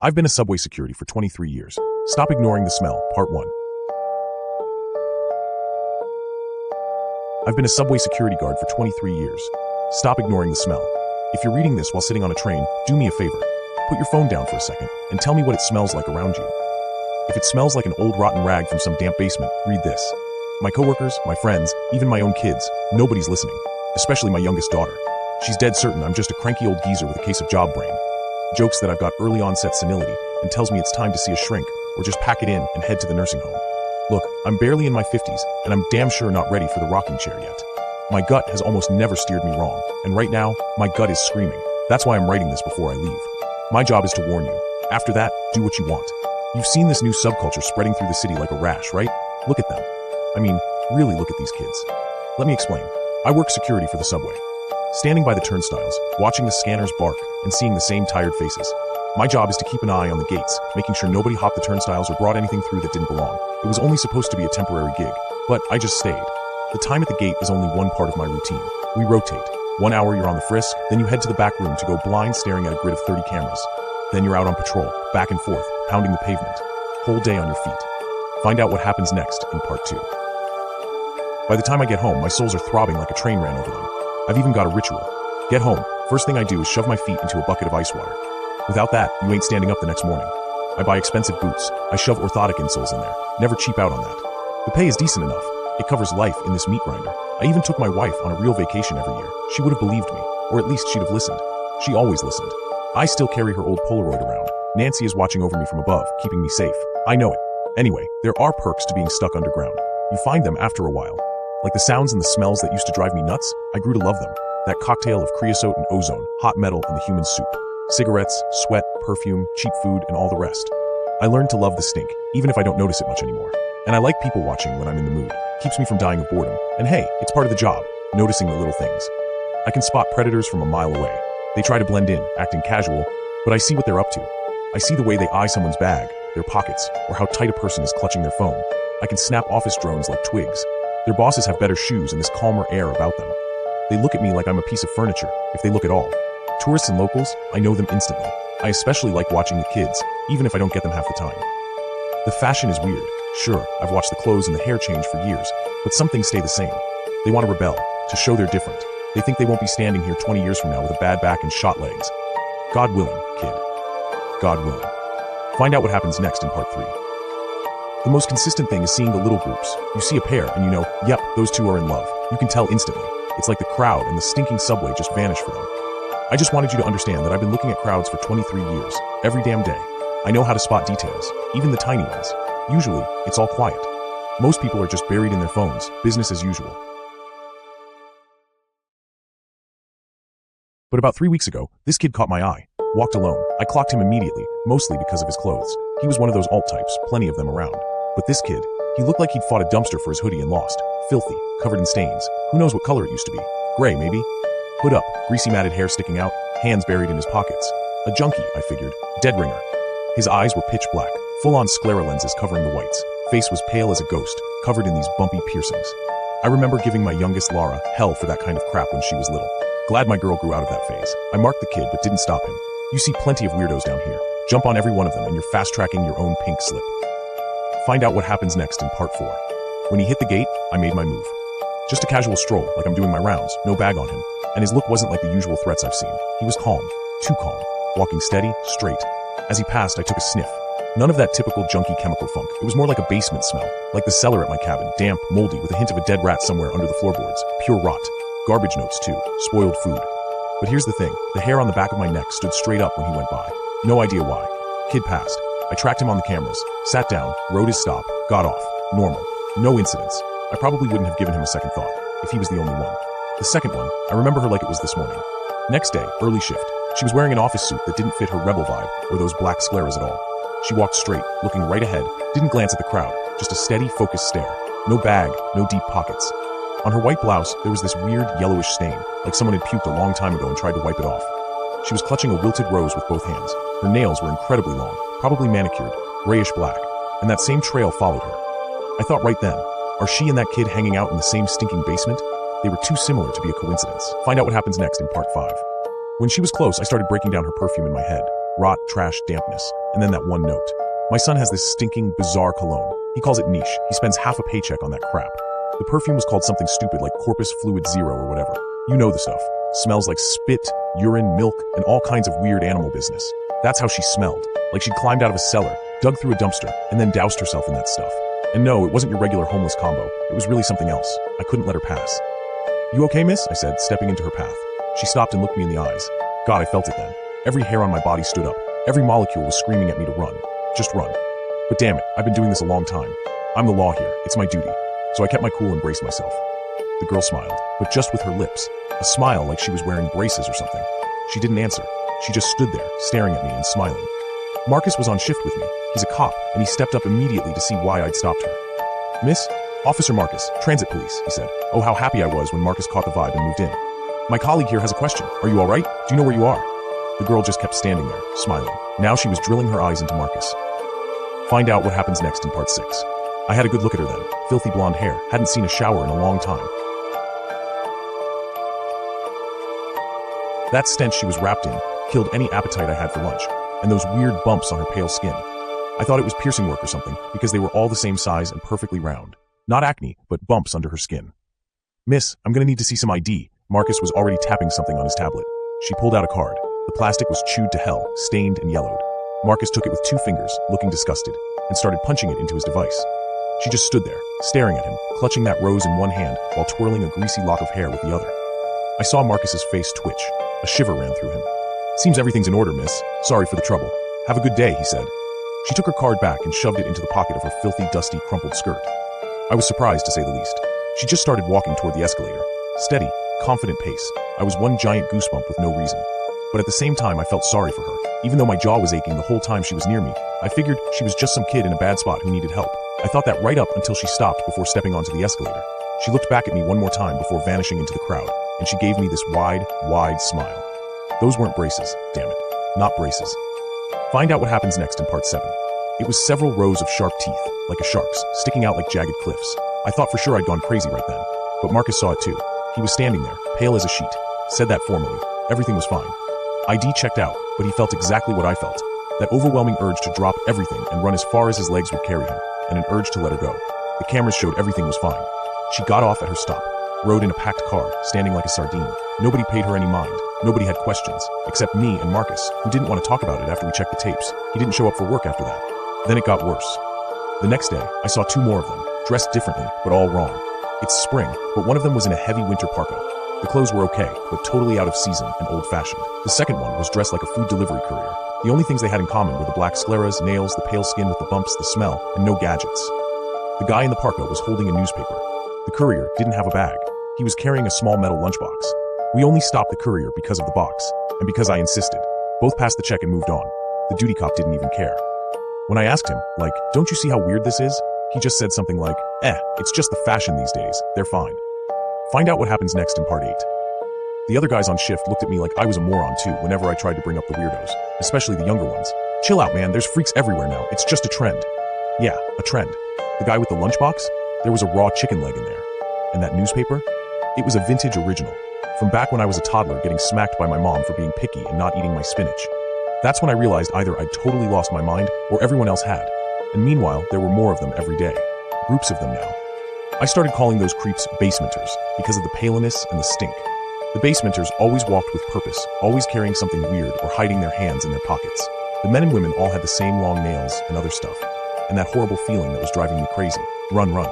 I've been a subway security for 23 years. Stop ignoring the smell, part 1. I've been a subway security guard for 23 years. Stop ignoring the smell. If you're reading this while sitting on a train, do me a favor. Put your phone down for a second and tell me what it smells like around you. If it smells like an old rotten rag from some damp basement, read this. My coworkers, my friends, even my own kids, nobody's listening. Especially my youngest daughter. She's dead certain I'm just a cranky old geezer with a case of job brain. Jokes that I've got early onset senility and tells me it's time to see a shrink or just pack it in and head to the nursing home. Look, I'm barely in my 50s and I'm damn sure not ready for the rocking chair yet. My gut has almost never steered me wrong, and right now, my gut is screaming. That's why I'm writing this before I leave. My job is to warn you. After that, do what you want. You've seen this new subculture spreading through the city like a rash, right? Look at them. I mean, really look at these kids. Let me explain. I work security for the subway. Standing by the turnstiles, watching the scanners bark, and seeing the same tired faces. My job is to keep an eye on the gates, making sure nobody hopped the turnstiles or brought anything through that didn't belong. It was only supposed to be a temporary gig, but I just stayed. The time at the gate is only one part of my routine. We rotate. 1 hour you're on the frisk, then you head to the back room to go blind staring at a grid of 30 cameras. Then you're out on patrol, back and forth, pounding the pavement. Whole day on your feet. Find out what happens next in part 2. By the time I get home, my soles are throbbing like a train ran over them. I've even got a ritual. Get home, first thing I do is shove my feet into a bucket of ice water. Without that, you ain't standing up the next morning. I buy expensive boots. I shove orthotic insoles in there. Never cheap out on that. The pay is decent enough. It covers life in this meat grinder. I even took my wife on a real vacation every year. She would have believed me, or at least she'd have listened. She always listened. I still carry her old Polaroid around. Nancy is watching over me from above, keeping me safe. I know it. Anyway, there are perks to being stuck underground. You find them after a while. Like the sounds and the smells that used to drive me nuts, I grew to love them. That cocktail of creosote and ozone, hot metal and the human soup. Cigarettes, sweat, perfume, cheap food, and all the rest. I learned to love the stink, even if I don't notice it much anymore. And I like people watching when I'm in the mood. Keeps me from dying of boredom. And hey, it's part of the job, noticing the little things. I can spot predators from a mile away. They try to blend in, acting casual, but I see what they're up to. I see the way they eye someone's bag, their pockets, or how tight a person is clutching their phone. I can snap office drones like twigs. Their bosses have better shoes and this calmer air about them. They look at me like I'm a piece of furniture, if they look at all. Tourists and locals, I know them instantly. I especially like watching the kids, even if I don't get them half the time. The fashion is weird. Sure, I've watched the clothes and the hair change for years, but some things stay the same. They want to rebel, to show they're different. They think they won't be standing here 20 years from now with a bad back and shot legs. God willing, kid. God willing. Find out what happens next in part 3. The most consistent thing is seeing the little groups. You see a pair and you know, yep, those two are in love. You can tell instantly. It's like the crowd and the stinking subway just vanish for them. I just wanted you to understand that I've been looking at crowds for 23 years, every damn day. I know how to spot details, even the tiny ones. Usually, it's all quiet. Most people are just buried in their phones, business as usual. But about 3 weeks ago, this kid caught my eye. Walked alone. I clocked him immediately, mostly because of his clothes. He was one of those alt types, plenty of them around. But this kid, he looked like he'd fought a dumpster for his hoodie and lost. Filthy, covered in stains. Who knows what color it used to be? Gray, maybe? Hood up, greasy matted hair sticking out, hands buried in his pockets. A junkie, I figured. Dead ringer. His eyes were pitch black, full-on sclera lenses covering the whites. Face was pale as a ghost, covered in these bumpy piercings. I remember giving my youngest Lara hell for that kind of crap when she was little. Glad my girl grew out of that phase. I marked the kid but didn't stop him. You see plenty of weirdos down here. Jump on every one of them and you're fast-tracking your own pink slip. Find out what happens next in part 4. When he hit the gate, I made my move. Just a casual stroll, like I'm doing my rounds, no bag on him. And his look wasn't like the usual threats I've seen. He was calm, too calm, walking steady, straight. As he passed, I took a sniff. None of that typical junky chemical funk. It was more like a basement smell, like the cellar at my cabin, damp, moldy, with a hint of a dead rat somewhere under the floorboards. Pure rot. Garbage notes too, spoiled food. But here's the thing, the hair on the back of my neck stood straight up when he went by. No idea why. Kid passed. I tracked him on the cameras, sat down, wrote his stop, got off. Normal. No incidents. I probably wouldn't have given him a second thought, if he was the only one. The second one, I remember her like it was this morning. Next day, early shift. She was wearing an office suit that didn't fit her rebel vibe or those black scleras at all. She walked straight, looking right ahead, didn't glance at the crowd, just a steady, focused stare. No bag, no deep pockets. On her white blouse, there was this weird yellowish stain, like someone had puked a long time ago and tried to wipe it off. She was clutching a wilted rose with both hands. Her nails were incredibly long, probably manicured, grayish black, and that same trail followed her. I thought right then, are she and that kid hanging out in the same stinking basement? They were too similar to be a coincidence. Find out what happens next in part 5. When she was close, I started breaking down her perfume in my head. rot, trash, dampness, and then that one note. My son has this stinking, bizarre cologne. He calls it niche. He spends half a paycheck on that crap. The perfume was called something stupid like Corpus Fluid Zero or whatever. You know the stuff. Smells like spit, urine, milk, and all kinds of weird animal business. That's how she smelled. Like she'd climbed out of a cellar, dug through a dumpster, and then doused herself in that stuff. And no, it wasn't your regular homeless combo. It was really something else. I couldn't let her pass. You okay, miss? I said, stepping into her path. She stopped and looked me in the eyes. God, I felt it then. Every hair on my body stood up. Every molecule was screaming at me to run. Just run. But damn it, I've been doing this a long time. I'm the law here. It's my duty. So I kept my cool and braced myself. The girl smiled, but just with her lips. A smile like she was wearing braces or something. She didn't answer. She just stood there, staring at me and smiling. Marcus was on shift with me. He's a cop, and he stepped up immediately to see why I'd stopped her. Miss? Officer Marcus, Transit Police, he said. Oh, how happy I was when Marcus caught the vibe and moved in. My colleague here has a question. Are you all right? Do you know where you are? The girl just kept standing there, smiling. Now she was drilling her eyes into Marcus. Find out what happens next in part 6. I had a good look at her then. Filthy blonde hair. Hadn't seen a shower in a long time. That stench she was wrapped in killed any appetite I had for lunch. And those weird bumps on her pale skin. I thought it was piercing work or something because they were all the same size and perfectly round. Not acne, but bumps under her skin. Miss, I'm gonna need to see some ID. Marcus was already tapping something on his tablet. She pulled out a card. The plastic was chewed to hell, stained and yellowed. Marcus took it with 2 fingers, looking disgusted, and started punching it into his device. She just stood there, staring at him, clutching that rose in one hand while twirling a greasy lock of hair with the other. I saw Marcus's face twitch. A shiver ran through him. Seems everything's in order, miss. Sorry for the trouble. Have a good day, he said. She took her card back and shoved it into the pocket of her filthy, dusty, crumpled skirt. I was surprised, to say the least. She just started walking toward the escalator. Steady, confident pace. I was one giant goosebump with no reason. But at the same time, I felt sorry for her. Even though my jaw was aching the whole time she was near me, I figured she was just some kid in a bad spot who needed help. I thought that right up until she stopped before stepping onto the escalator. She looked back at me one more time before vanishing into the crowd, and she gave me this wide, wide smile. Those weren't braces, damn it. Not braces. Find out what happens next in part 7. It was several rows of sharp teeth, like a shark's, sticking out like jagged cliffs. I thought for sure I'd gone crazy right then. But Marcus saw it too. He was standing there, pale as a sheet. Said that formally. Everything was fine. ID checked out, but he felt exactly what I felt. That overwhelming urge to drop everything and run as far as his legs would carry him, and an urge to let her go. The cameras showed everything was fine. She got off at her stop, rode in a packed car, standing like a sardine. Nobody paid her any mind. Nobody had questions, except me and Marcus, who didn't want to talk about it after we checked the tapes. He didn't show up for work after that. Then it got worse. The next day, I saw 2 more of them, dressed differently, but all wrong. It's spring, but one of them was in a heavy winter parka. The clothes were okay, but totally out of season and old-fashioned. The second one was dressed like a food delivery courier. The only things they had in common were the black scleras, nails, the pale skin with the bumps, the smell, and no gadgets. The guy in the parka was holding a newspaper. The courier didn't have a bag. He was carrying a small metal lunchbox. We only stopped the courier because of the box, and because I insisted. Both passed the check and moved on. The duty cop didn't even care. When I asked him, like, don't you see how weird this is? He just said something like, it's just the fashion these days. They're fine. Find out what happens next in part 8. The other guys on shift looked at me like I was a moron too whenever I tried to bring up the weirdos, especially the younger ones. Chill out, man. There's freaks everywhere now. It's just a trend. Yeah, a trend. The guy with the lunchbox? There was a raw chicken leg in there. And that newspaper? It was a vintage original. From back when I was a toddler getting smacked by my mom for being picky and not eating my spinach. That's when I realized either I'd totally lost my mind or everyone else had. And meanwhile, there were more of them every day. Groups of them now. I started calling those creeps basementers because of the paleness and the stink. The basementers always walked with purpose, always carrying something weird or hiding their hands in their pockets. The men and women all had the same long nails and other stuff. And that horrible feeling that was driving me crazy. Run, run.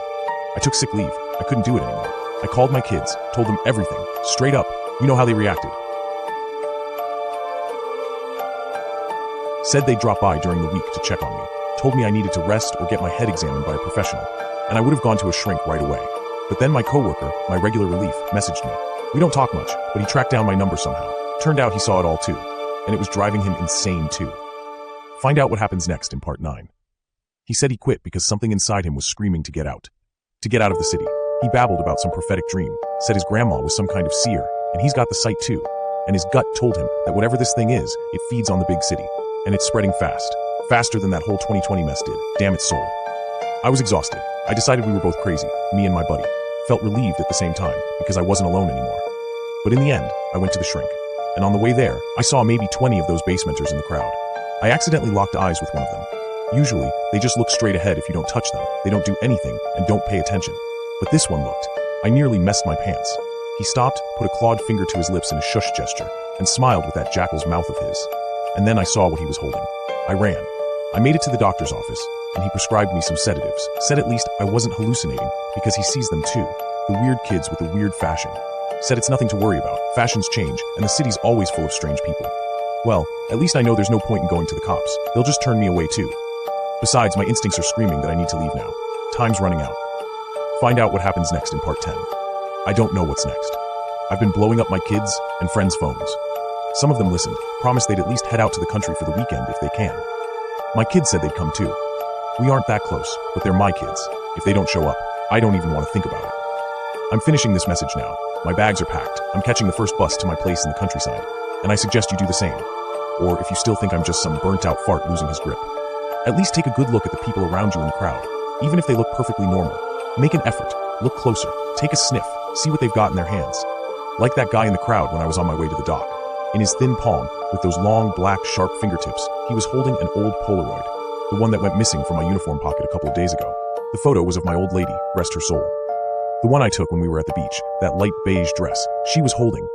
I took sick leave. I couldn't do it anymore. I called my kids, told them everything, straight up. You know how they reacted. Said they'd drop by during the week to check on me. Told me I needed to rest or get my head examined by a professional. And I would have gone to a shrink right away. But then my coworker, my regular relief, messaged me. We don't talk much, but he tracked down my number somehow. Turned out he saw it all too. And it was driving him insane too. Find out what happens next in part 9. He said he quit because something inside him was screaming to get out. To get out of the city. He babbled about some prophetic dream, said his grandma was some kind of seer, and he's got the sight too. And his gut told him that whatever this thing is, it feeds on the big city. And it's spreading fast. Faster than that whole 2020 mess did. Damn its soul. I was exhausted. I decided we were both crazy, me and my buddy. Felt relieved at the same time, because I wasn't alone anymore. But in the end, I went to the shrink. and on the way there, I saw maybe 20 of those basementers in the crowd. I accidentally locked eyes with one of them. Usually, they just look straight ahead if you don't touch them, they don't do anything, and don't pay attention. But this one looked. I nearly messed my pants. He stopped, put a clawed finger to his lips in a shush gesture, and smiled with that jackal's mouth of his. And then I saw what he was holding. I ran. I made it to the doctor's office, and he prescribed me some sedatives, said at least I wasn't hallucinating, because he sees them too, the weird kids with the weird fashion. Said it's nothing to worry about, fashions change, and the city's always full of strange people. Well, at least I know there's no point in going to the cops, they'll just turn me away too. Besides, my instincts are screaming that I need to leave now. Time's running out. Find out what happens next in part 10. I don't know what's next. I've been blowing up my kids' and friends' phones. Some of them listened, promised they'd at least head out to the country for the weekend if they can. My kids said they'd come too. We aren't that close, but they're my kids. If they don't show up, I don't even want to think about it. I'm finishing this message now. My bags are packed. I'm catching the first bus to my place in the countryside, and I suggest you do the same. Or if you still think I'm just some burnt-out fart losing his grip, at least take a good look at the people around you in the crowd, even if they look perfectly normal. Make an effort. Look closer. Take a sniff. See what they've got in their hands. Like that guy in the crowd when I was on my way to the dock. In his thin palm, with those long, black, sharp fingertips, he was holding an old Polaroid, the one that went missing from my uniform pocket a couple of days ago. The photo was of my old lady, rest her soul. The one I took when we were at the beach, that light beige dress, she was holding,